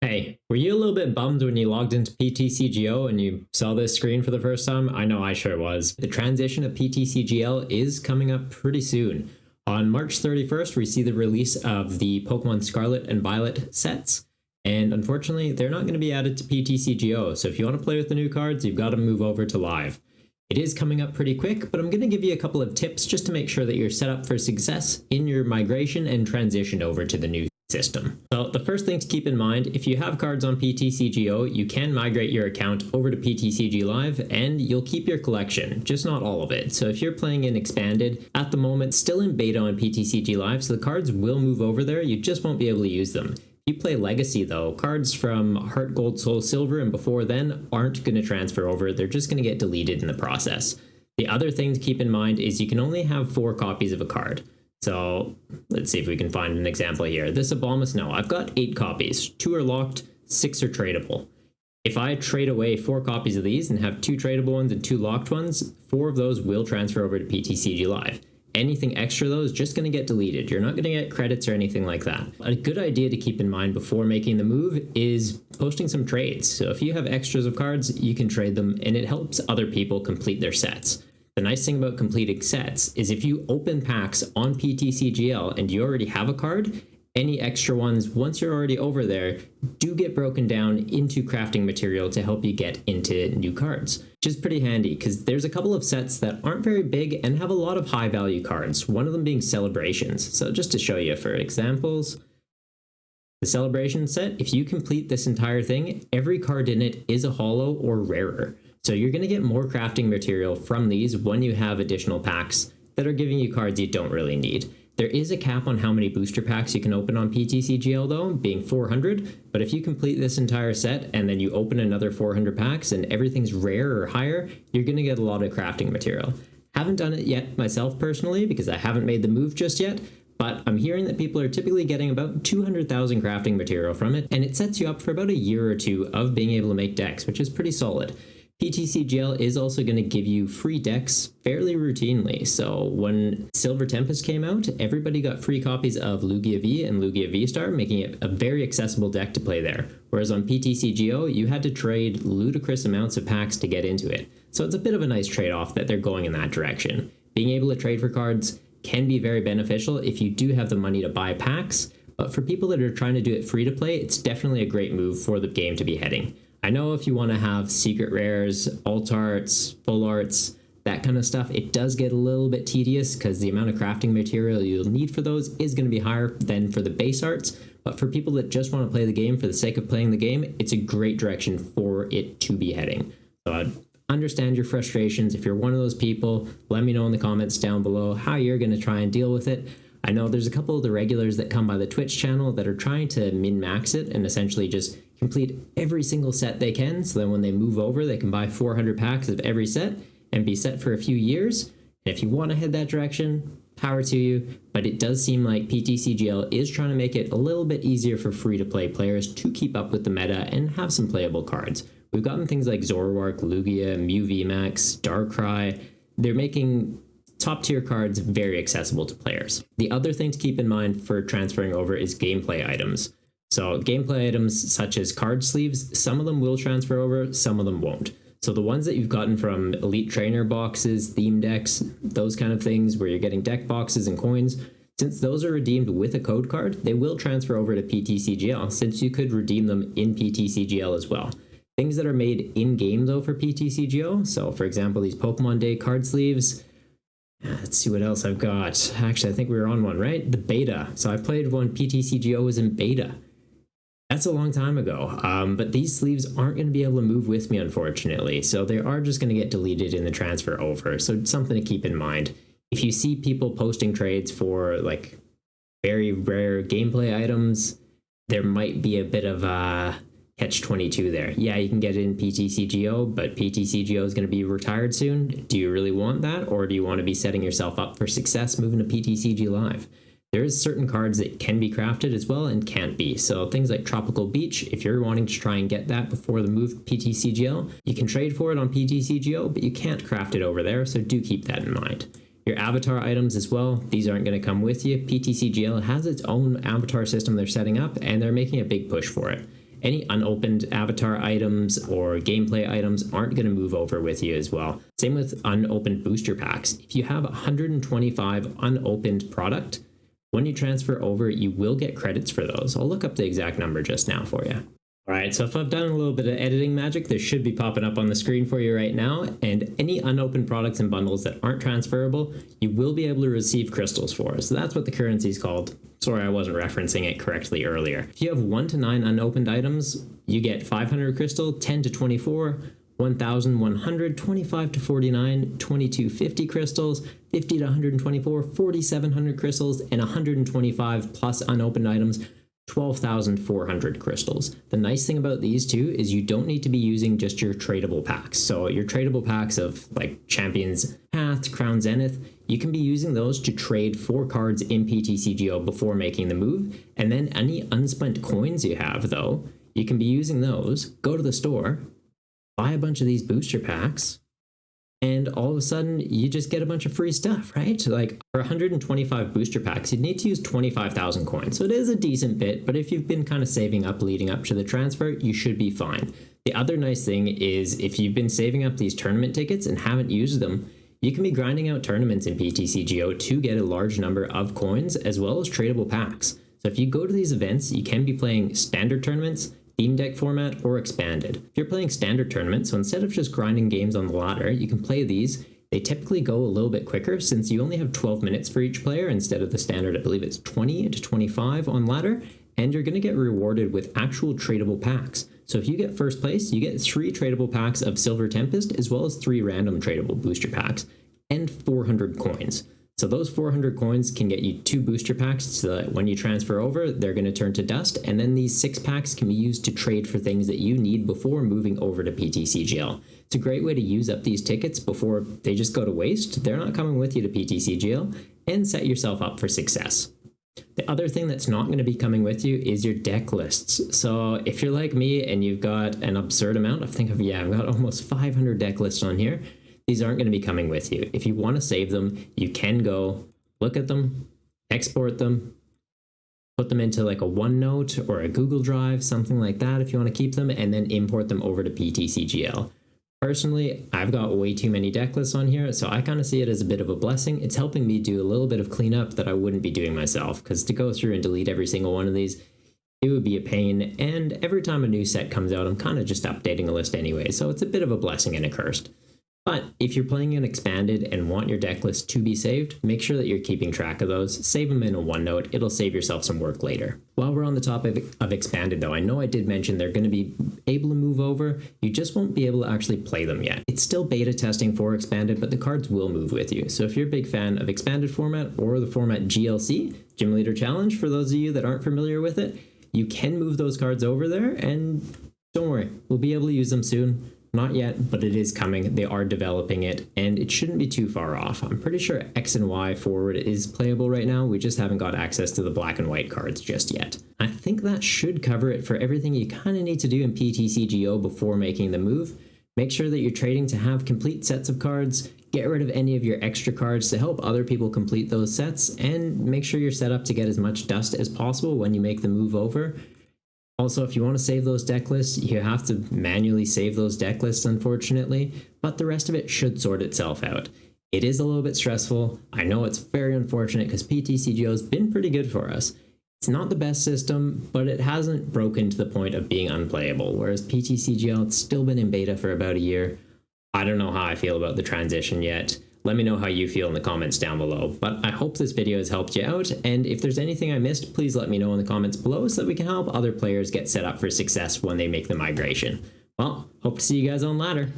Hey, were you a little bit bummed when you logged into PTCGO and you saw this screen for the first time? I know I sure was. The transition of PTCGL is coming up pretty soon. On March 31st, we see the release of the Pokemon Scarlet and Violet sets, and unfortunately, they're not going to be added to PTCGO, so if you want to play with the new cards, you've got to move over to Live. It is coming up pretty quick, but I'm going to give you a couple of tips just to make sure that you're set up for success in your migration and transition over to the new system. So the first thing to keep in mind, if you have cards on PTCGO, you can migrate your account over to PTCG Live and you'll keep your collection, just not all of it. So if you're playing in Expanded, at the moment, still in beta on PTCG Live, so the cards will move over there, you just won't be able to use them. If you play Legacy though, cards from Heart Gold, Soul Silver and before then aren't going to transfer over, they're just going to get deleted in the process. The other thing to keep in mind is you can only have 4 copies of a card. So let's see if we can find an example here. This Obama's, no, I've got 8 copies. 2 are locked, 6 are tradable. If I trade away 4 copies of these and have 2 tradable ones and 2 locked ones, 4 of those will transfer over to PTCG Live. Anything extra though is just going to get deleted. You're not going to get credits or anything like that. A good idea to keep in mind before making the move is posting some trades. So if you have extras of cards, you can trade them and it helps other people complete their sets. The nice thing about completing sets is if you open packs on PTCGL and you already have a card, any extra ones, once you're already over there, do get broken down into crafting material to help you get into new cards, which is pretty handy because there's a couple of sets that aren't very big and have a lot of high value cards, one of them being Celebrations. So just to show you for examples, the Celebration set, if you complete this entire thing, every card in it is a holo or rarer. So you're going to get more crafting material from these when you have additional packs that are giving you cards you don't really need. There is a cap on how many booster packs you can open on PTCGL though, being 400, but if you complete this entire set and then you open another 400 packs and everything's rare or higher, you're going to get a lot of crafting material. Haven't done it yet myself personally because I haven't made the move just yet, but I'm hearing that people are typically getting about 200,000 crafting material from it, and it sets you up for about a year or 2 of being able to make decks, which is pretty solid. PTCGL is also going to give you free decks fairly routinely. So when Silver Tempest came out, everybody got free copies of Lugia V and Lugia V-Star, making it a very accessible deck to play there. Whereas on PTCGO, you had to trade ludicrous amounts of packs to get into it. So it's a bit of a nice trade-off that they're going in that direction. Being able to trade for cards can be very beneficial if you do have the money to buy packs, but for people that are trying to do it free to play, it's definitely a great move for the game to be heading. I know if you want to have secret rares, alt arts, full arts, that kind of stuff, it does get a little bit tedious because the amount of crafting material you'll need for those is going to be higher than for the base arts. But for people that just want to play the game for the sake of playing the game, it's a great direction for it to be heading. So I understand your frustrations. If you're one of those people, let me know in the comments down below how you're going to try and deal with it. I know there's a couple of the regulars that come by the Twitch channel that are trying to min-max it and essentially just complete every single set they can, so then when they move over, they can buy 400 packs of every set and be set for a few years. And if you want to head that direction, power to you, but it does seem like PTCGL is trying to make it a little bit easier for free-to-play players to keep up with the meta and have some playable cards. We've gotten things like Zoroark, Lugia, Mew VMAX, Darkrai. They're making top-tier cards very accessible to players. The other thing to keep in mind for transferring over is gameplay items. So gameplay items such as card sleeves, some of them will transfer over, some of them won't. So the ones that you've gotten from Elite Trainer boxes, theme decks, those kind of things where you're getting deck boxes and coins, since those are redeemed with a code card, they will transfer over to PTCGL since you could redeem them in PTCGL as well. Things that are made in-game though for PTCGO, so for example these Pokemon Day card sleeves, let's see what else I've got. Actually, I think we were on one, right? The beta. So I played when PTCGO was in beta. That's a long time ago, but these sleeves aren't going to be able to move with me, unfortunately, so they are just going to get deleted in the transfer over, so it's something to keep in mind. If you see people posting trades for, like, very rare gameplay items, there might be a bit of a catch-22 there. Yeah, you can get it in PTCGO, but PTCGO is going to be retired soon. Do you really want that, or do you want to be setting yourself up for success moving to PTCG Live? There's certain cards that can be crafted as well and can't be. So things like Tropical Beach, if you're wanting to try and get that before the move to PTCGL, you can trade for it on PTCGO, but you can't craft it over there, so do keep that in mind. Your avatar items as well, these aren't going to come with you. PTCGL has its own avatar system they're setting up, and they're making a big push for it. any unopened avatar items or gameplay items aren't going to move over with you as well. Same with unopened booster packs. If you have 125 unopened product, when you transfer over, you will get credits for those. I'll look up the exact number just now for you. All right, so if I've done a little bit of editing magic, this should be popping up on the screen for you right now. And any unopened products and bundles that aren't transferable, you will be able to receive crystals for. So that's what the currency is called. Sorry, I wasn't referencing it correctly earlier. If you have 1 to 9 unopened items, you get 500 crystal, 10 to 24, 1,100, 25 to 49, 2250 crystals, 50 to 124, 4,700 crystals, and 125 plus unopened items, 12,400 crystals. The nice thing about these two is you don't need to be using just your tradable packs. So your tradable packs of like Champions Path, Crown Zenith, you can be using those to trade 4 cards in PTCGO before making the move. And then any unspent coins you have though, you can be using those, go to the store, buy a bunch of these booster packs, and all of a sudden you just get a bunch of free stuff, right? Like for 125 booster packs, you'd need to use 25,000 coins. So it is a decent bit, but if you've been kind of saving up leading up to the transfer, you should be fine. The other nice thing is if you've been saving up these tournament tickets and haven't used them, you can be grinding out tournaments in PTCGO to get a large number of coins as well as tradable packs. So if you go to these events, you can be playing standard tournaments, theme deck format, or expanded. If you're playing standard tournaments, so instead of just grinding games on the ladder, you can play these. They typically go a little bit quicker since you only have 12 minutes for each player instead of the standard, I believe it's 20 to 25 on ladder, and you're going to get rewarded with actual tradable packs. So if you get first place, you get 3 tradable packs of Silver Tempest as well as 3 random tradable booster packs and 400 coins. So those 400 coins can get you 2 booster packs so that when you transfer over, they're going to turn to dust. And then these 6 packs can be used to trade for things that you need before moving over to PTCGL. It's a great way to use up these tickets before they just go to waste. They're not coming with you to PTCGL, and set yourself up for success. The other thing that's not going to be coming with you is your deck lists. So if you're like me and you've got an absurd amount, I've got almost 500 deck lists on here. These aren't going to be coming with you. If you want to save them, you can go look at them, export them, put them into like a OneNote or a Google Drive, something like that if you want to keep them, and then import them over to PTCGL. Personally, I've got way too many deck lists on here, so I kind of see it as a bit of a blessing. It's helping me do a little bit of cleanup that I wouldn't be doing myself, because to go through and delete every single one of these, it would be a pain, and every time a new set comes out, I'm kind of just updating a list anyway, so it's a bit of a blessing and a curse. But if you're playing an expanded and want your deck list to be saved, make sure that you're keeping track of those. Save them in a OneNote. It'll save yourself some work later. While we're on the topic of expanded though, I know I did mention they're going to be able to move over. You just won't be able to actually play them yet. It's still beta testing for expanded, but the cards will move with you. So if you're a big fan of expanded format or the format GLC, Gym Leader Challenge, for those of you that aren't familiar with it, you can move those cards over there, and don't worry, we'll be able to use them soon. Not yet, but it is coming. They are developing it, and it shouldn't be too far off. I'm pretty sure X and Y forward is playable right now. We just haven't got access to the black and white cards just yet. I think that should cover it for everything you kind of need to do in PTCGO before making the move. Make sure that you're trading to have complete sets of cards, get rid of any of your extra cards to help other people complete those sets, and make sure you're set up to get as much dust as possible when you make the move over. Also, if you want to save those deck lists, you have to manually save those deck lists, unfortunately, but the rest of it should sort itself out. It is a little bit stressful. I know it's very unfortunate because PTCGO has been pretty good for us. It's not the best system, but it hasn't broken to the point of being unplayable, whereas PTCGL, it's still been in beta for about a year. I don't know how I feel about the transition yet. Let me know how you feel in the comments down below. But I hope this video has helped you out, and if there's anything I missed, please let me know in the comments below so that we can help other players get set up for success when they make the migration. Well, hope to see you guys on ladder.